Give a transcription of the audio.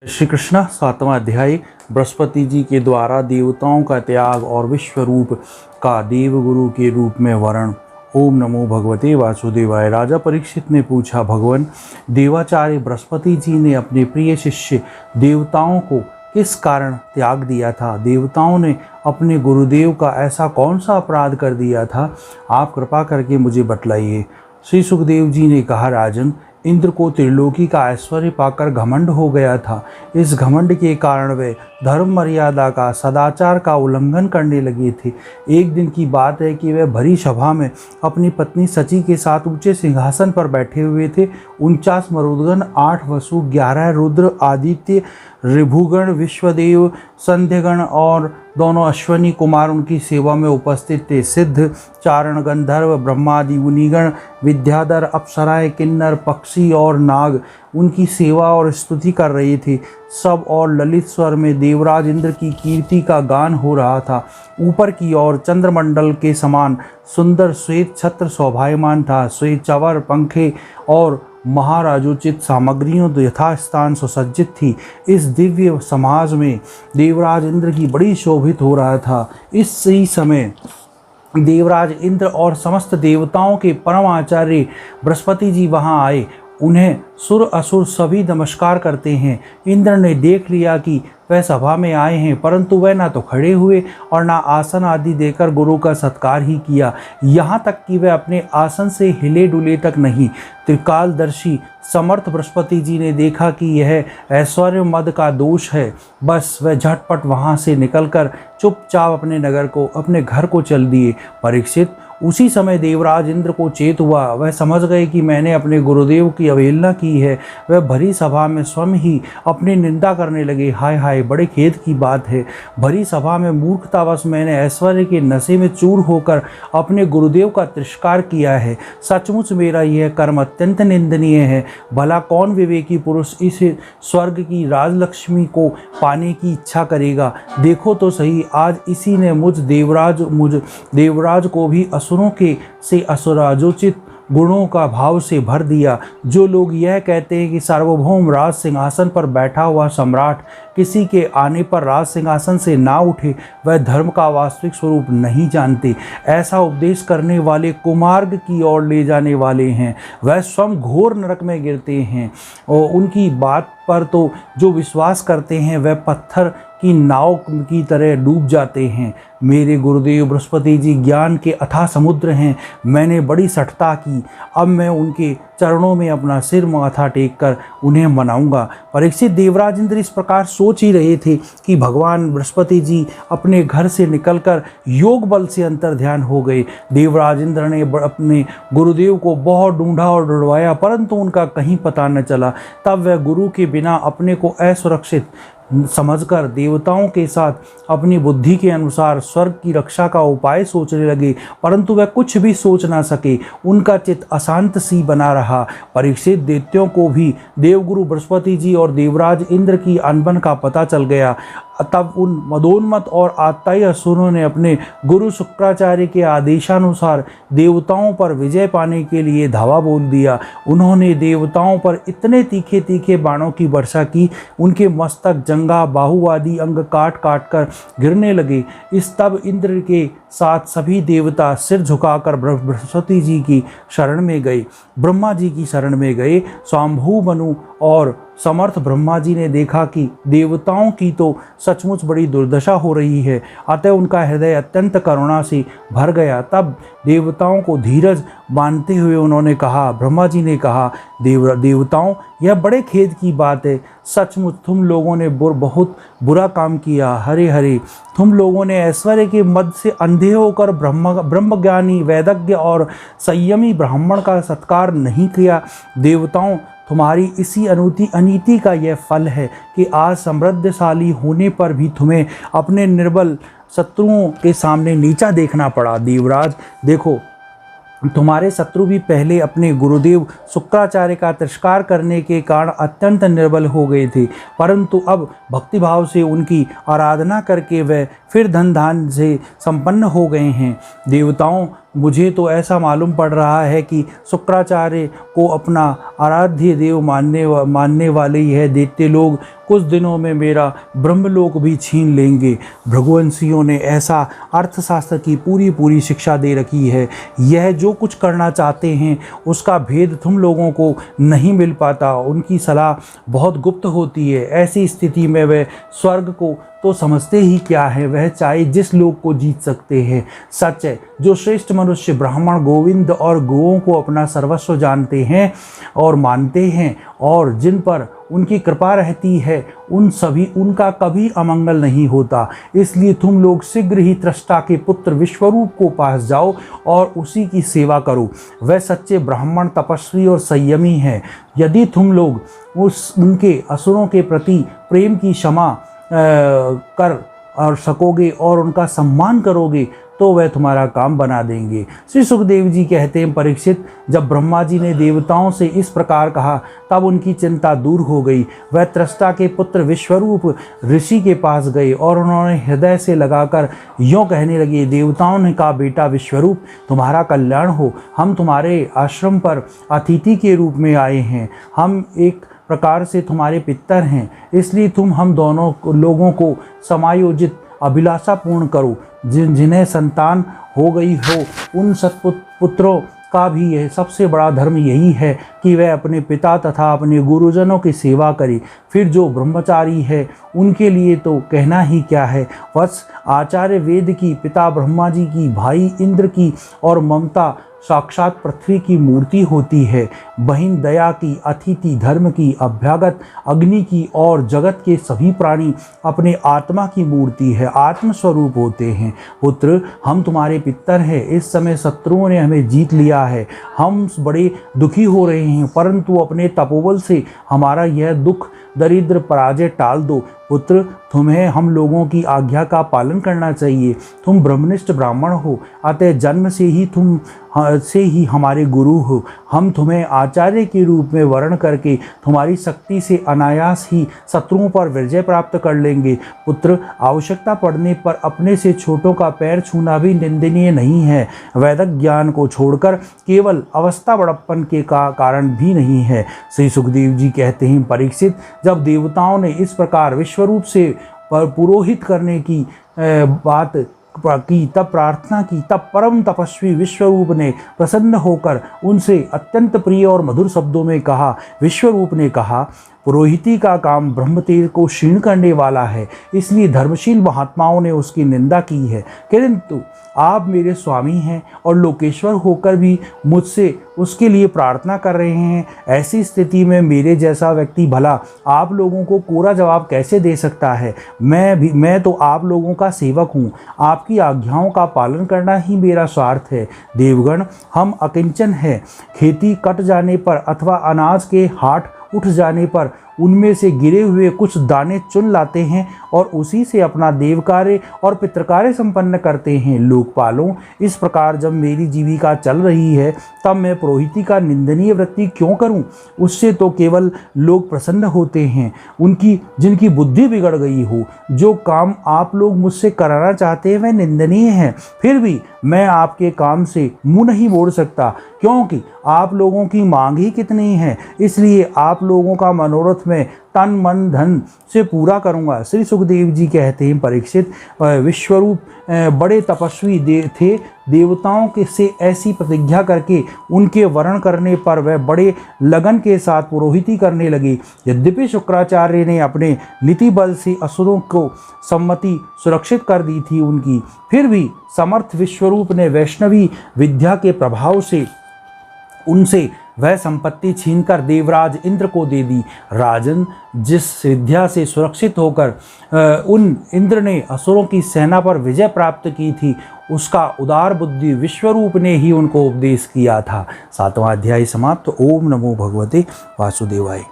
श्री कृष्ण सातवां अध्याय बृहस्पति जी के द्वारा देवताओं का त्याग और विश्व रूप का देवगुरु के रूप में वर्ण। ओम नमो भगवते वासुदेवाय। राजा परीक्षित ने पूछा, भगवान देवाचार्य बृहस्पति जी ने अपने प्रिय शिष्य देवताओं को किस कारण त्याग दिया था? देवताओं ने अपने गुरुदेव का ऐसा कौन सा अपराध कर दिया था? आप कृपा करके मुझे बतलाइए। श्री सुखदेव जी ने कहा, राजन, इंद्र को त्रिलोकी का ऐश्वर्य पाकर घमंड हो गया था। इस घमंड के कारण वे धर्म मर्यादा का, सदाचार का उल्लंघन करने लगे थे। एक दिन की बात है कि वे भरी सभा में अपनी पत्नी सची के साथ ऊंचे सिंहासन पर बैठे हुए थे। 49 मरुदगण, 8 वसु, 11 रुद्र, आदित्य, ऋभुगण, विश्वदेव, संध्यगण और दोनों अश्वनी कुमार उनकी सेवा में उपस्थित थे। सिद्ध, चारण, गंधर्व, ब्रह्मादि मुनिगण, विद्याधर, अप्सराएं, किन्नर, पक्षी और नाग उनकी सेवा और स्तुति कर रहे थे। सब और ललित स्वर में देवराज इंद्र की कीर्ति का गान हो रहा था। ऊपर की ओर चंद्रमंडल के समान सुंदर श्वेत छत्र शोभायमान था। श्वेत चवर, पंखे और महाराजोचित सामग्रियों यथास्थान सुसज्जित थी। इस दिव्य समाज में देवराज इंद्र की बड़ी शोभित हो रहा था। इसी समय देवराज इंद्र और समस्त देवताओं के परम आचार्य बृहस्पति जी वहां आए। उन्हें सुर असुर सभी नमस्कार करते हैं। इंद्र ने देख लिया कि वह सभा में आए हैं, परंतु वह ना तो खड़े हुए और ना आसन आदि देकर गुरु का सत्कार ही किया। यहाँ तक कि वह अपने आसन से हिले डुले तक नहीं। त्रिकालदर्शी समर्थ बृहस्पति जी ने देखा कि यह ऐश्वर्य मद का दोष है। बस वह झटपट वहाँ से निकलकर चुपचाप अपने घर को चल दिए। परीक्षित, उसी समय देवराज इंद्र को चेत हुआ। वह समझ गए कि मैंने अपने गुरुदेव की अवहेलना की है। वह भरी सभा में स्वयं ही अपनी निंदा करने लगे। हाय हाय, बड़े खेद की बात है। भरी सभा में मूर्खतावश मैंने ऐश्वर्य के नशे में चूर होकर अपने गुरुदेव का तिरस्कार किया है। सचमुच मेरा यह कर्म अत्यंत निंदनीय है। भला कौन विवेकी पुरुष इस स्वर्ग की राजलक्ष्मी को पाने की इच्छा करेगा? देखो तो सही, आज इसी ने मुझ देवराज को भी असुरों के से असुराजोचित गुणों का भाव से भर दिया। जो लोग यह कहते हैं कि सार्वभौम राज सिंहासन पर बैठा हुआ सम्राट किसी के आने पर राज सिंहासन से ना उठे, वह धर्म का वास्तविक स्वरूप नहीं जानते। ऐसा उपदेश करने वाले कुमार्ग की ओर ले जाने वाले हैं। वह स्वयं घोर नरक में गिरते हैं और उनकी बात पर तो जो विश्वास करते हैं वह पत्थर की नाव की तरह डूब जाते हैं। मेरे गुरुदेव बृहस्पति जी ज्ञान के अथाह समुद्र हैं। मैंने बड़ी सठता की। अब मैं उनके चरणों में अपना सिर माथा टेक कर उन्हें मनाऊंगा। परीक्षित, देवराज इंद्र इस प्रकार सोच ही रहे थे कि भगवान बृहस्पति जी अपने घर से निकलकर योग बल से अंतर ध्यान हो गए। देवराज इंद्र ने अपने गुरुदेव को बहुत ढूंढा और ढूंढवाया, परंतु उनका कहीं पता न चला। तब वह गुरु के बिना अपने को असुरक्षित समझकर देवताओं के साथ अपनी बुद्धि के अनुसार स्वर्ग की रक्षा का उपाय सोचने लगे, परंतु वह कुछ भी सोच ना सके। उनका चित्त अशांत सी बना रहा। परीक्षित, दैत्यों को भी देवगुरु बृहस्पति जी और देवराज इंद्र की अनबन का पता चल गया। तब उन मदोन्मत और आत्ताई असुरों ने अपने गुरु शुक्राचार्य के आदेशानुसार देवताओं पर विजय पाने के लिए धावा बोल दिया। उन्होंने देवताओं पर इतने तीखे तीखे बाणों की वर्षा की, उनके मस्तक, जंघा, बाहु आदि अंग काट काट कर गिरने लगे। इस तब इंद्र के साथ सभी देवता सिर झुकाकर बृहस्पति जी की शरण में गए, ब्रह्मा जी की शरण में गए। स्वाम्भू मनु और समर्थ ब्रह्मा जी ने देखा कि देवताओं की तो सचमुच बड़ी दुर्दशा हो रही है, अतः उनका हृदय अत्यंत करुणा से भर गया। तब देवताओं को धीरज बांधते हुए उन्होंने कहा, ब्रह्मा जी ने कहा, देवताओं, यह बड़े खेद की बात है। सचमुच तुम लोगों ने बहुत बुरा काम किया। हरे हरे, तुम लोगों ने ऐश्वर्य के मद से अंधे होकर ब्रह्मज्ञानी, वैदज्ञ और संयमी ब्राह्मण का सत्कार नहीं किया। देवताओं, तुम्हारी इसी अनीति का यह फल है कि आज समृद्धशाली होने पर भी तुम्हें अपने निर्बल शत्रुओं के सामने नीचा देखना पड़ा। देवराज, देखो, तुम्हारे शत्रु भी पहले अपने गुरुदेव शुक्राचार्य का तिरस्कार करने के कारण अत्यंत निर्बल हो गए थे, परंतु अब भक्तिभाव से उनकी आराधना करके वह फिर धन धान से संपन्न हो गए हैं। देवताओं, मुझे तो ऐसा मालूम पड़ रहा है कि शुक्राचार्य को अपना आराध्य देव मानने वाले यह दैत्य लोग कुछ दिनों में मेरा ब्रह्मलोक भी छीन लेंगे। भृगुवंशियों ने ऐसा अर्थशास्त्र की पूरी शिक्षा दे रखी है। यह जो कुछ करना चाहते हैं उसका भेद तुम लोगों को नहीं मिल पाता। उनकी सलाह बहुत गुप्त होती है। ऐसी स्थिति में वे स्वर्ग को तो समझते ही क्या है, वह चाहे जिस लोग को जीत सकते हैं। सच है, जो श्रेष्ठ मनुष्य ब्राह्मण गोविंद और गोओं को अपना सर्वस्व जानते हैं और मानते हैं और जिन पर उनकी कृपा रहती है, उनका कभी अमंगल नहीं होता। इसलिए तुम लोग शीघ्र ही त्रष्टा के पुत्र विश्वरूप को पास जाओ और उसी की सेवा करो। वह सच्चे ब्राह्मण, तपस्वी और संयमी हैं। यदि तुम लोग उनके असुरों के प्रति प्रेम की क्षमा कर और सकोगे और उनका सम्मान करोगे तो वह तुम्हारा काम बना देंगे। श्री सुखदेव जी कहते हैं, परीक्षित, जब ब्रह्मा जी ने देवताओं से इस प्रकार कहा तब उनकी चिंता दूर हो गई। वह त्रष्टा के पुत्र विश्वरूप ऋषि के पास गए और उन्होंने हृदय से लगाकर यूँ कहने लगे। देवताओं ने कहा, बेटा विश्वरूप, तुम्हारा कल्याण हो। हम तुम्हारे आश्रम पर अतिथि के रूप में आए हैं। हम एक प्रकार से तुम्हारे पितर हैं, इसलिए तुम हम दोनों लोगों को समायोजित अभिलाषा पूर्ण करो। जिन्हें संतान हो गई हो उन सत्पुत्रों का भी यह सबसे बड़ा धर्म यही है कि वह अपने पिता तथा अपने गुरुजनों की सेवा करे। फिर जो ब्रह्मचारी है उनके लिए तो कहना ही क्या है। वत्स, आचार्य वेद की, पिता ब्रह्मा जी की, भाई इंद्र की और ममता साक्षात पृथ्वी की मूर्ति होती है। बहिन दया की, अतिथि धर्म की, अभ्यागत अग्नि की और जगत के सभी प्राणी अपने आत्मा की मूर्ति है, आत्मस्वरूप होते हैं। पुत्र, हम तुम्हारे पितर हैं। इस समय शत्रुओं ने हमें जीत लिया है। हम बड़े दुखी हो रहे हैं, परंतु अपने तपोबल से हमारा यह दुख दरिद्र पराजय टाल दो। पुत्र, तुम्हें हम लोगों की आज्ञा का पालन करना चाहिए। तुम ब्रह्मनिष्ठ ब्राह्मण हो, अतः जन्म से ही हमारे गुरु हो। हम तुम्हें आचार्य के रूप में वर्ण करके तुम्हारी शक्ति से अनायास ही शत्रुओं पर विजय प्राप्त कर लेंगे। पुत्र, आवश्यकता पड़ने पर अपने से छोटों का पैर छूना भी निंदनीय नहीं है। वैदिक ज्ञान को छोड़कर केवल अवस्था बड़प्पन के कारण भी नहीं है। श्री सुखदेव जी कहते हैं, परीक्षित, जब देवताओं ने इस प्रकार विश्वरूप से पुरोहित करने की बात की, तब प्रार्थना की, तब परम तपस्वी विश्वरूप ने प्रसन्न होकर उनसे अत्यंत प्रिय और मधुर शब्दों में कहा। विश्वरूप ने कहा, पुरोहिती का काम ब्रह्मतेज को क्षीण करने वाला है, इसलिए धर्मशील महात्माओं ने उसकी निंदा की है। किंतु आप मेरे स्वामी हैं और लोकेश्वर होकर भी मुझसे उसके लिए प्रार्थना कर रहे हैं। ऐसी स्थिति में मेरे जैसा व्यक्ति भला आप लोगों को कोरा जवाब कैसे दे सकता है। मैं तो आप लोगों का सेवक हूँ। आपकी आज्ञाओं का पालन करना ही मेरा स्वार्थ है। देवगण, हम अकिंचन हैं। खेती कट जाने पर अथवा अनाज के हाट उठ जाने पर उनमें से गिरे हुए कुछ दाने चुन लाते हैं और उसी से अपना देव कार्य और पितृकार्य संपन्न करते हैं। लोकपालों, इस प्रकार जब मेरी जीविका चल रही है तब मैं पुरोहिती का निंदनीय वृत्ति क्यों करूं? उससे तो केवल लोग प्रसन्न होते हैं, जिनकी बुद्धि बिगड़ गई हो। जो काम आप लोग मुझसे कराना चाहते हैं वह निंदनीय है। फिर भी मैं आपके काम से मुंह नहीं मोड़ सकता, क्योंकि आप लोगों की मांग ही कितनी है। इसलिए आप लोगों का मनोरथ मैं तन मन धन से पूरा करूंगा। श्री सुखदेव जी कहते हैं, परीक्षित, विश्वरूप बड़े तपस्वी थे। देवताओं के से ऐसी प्रतिज्ञा करके उनके वर्ण करने पर वह बड़े लगन के साथ पुरोहिती करने लगे। यद्यपि शुक्राचार्य ने अपने नीति बल से असुरों को सम्मति सुरक्षित कर दी थी उनकी, फिर भी समर्थ विश्वरूप ने वैष्णवी विद्या के प्रभाव से उनसे वह संपत्ति छीनकर देवराज इंद्र को दे दी। राजन, जिस विद्या से सुरक्षित होकर उन इंद्र ने असुरों की सेना पर विजय प्राप्त की थी, उसका उदार बुद्धि विश्वरूप ने ही उनको उपदेश किया था। 7वां अध्याय समाप्त। ओम नमो भगवते वासुदेवाय।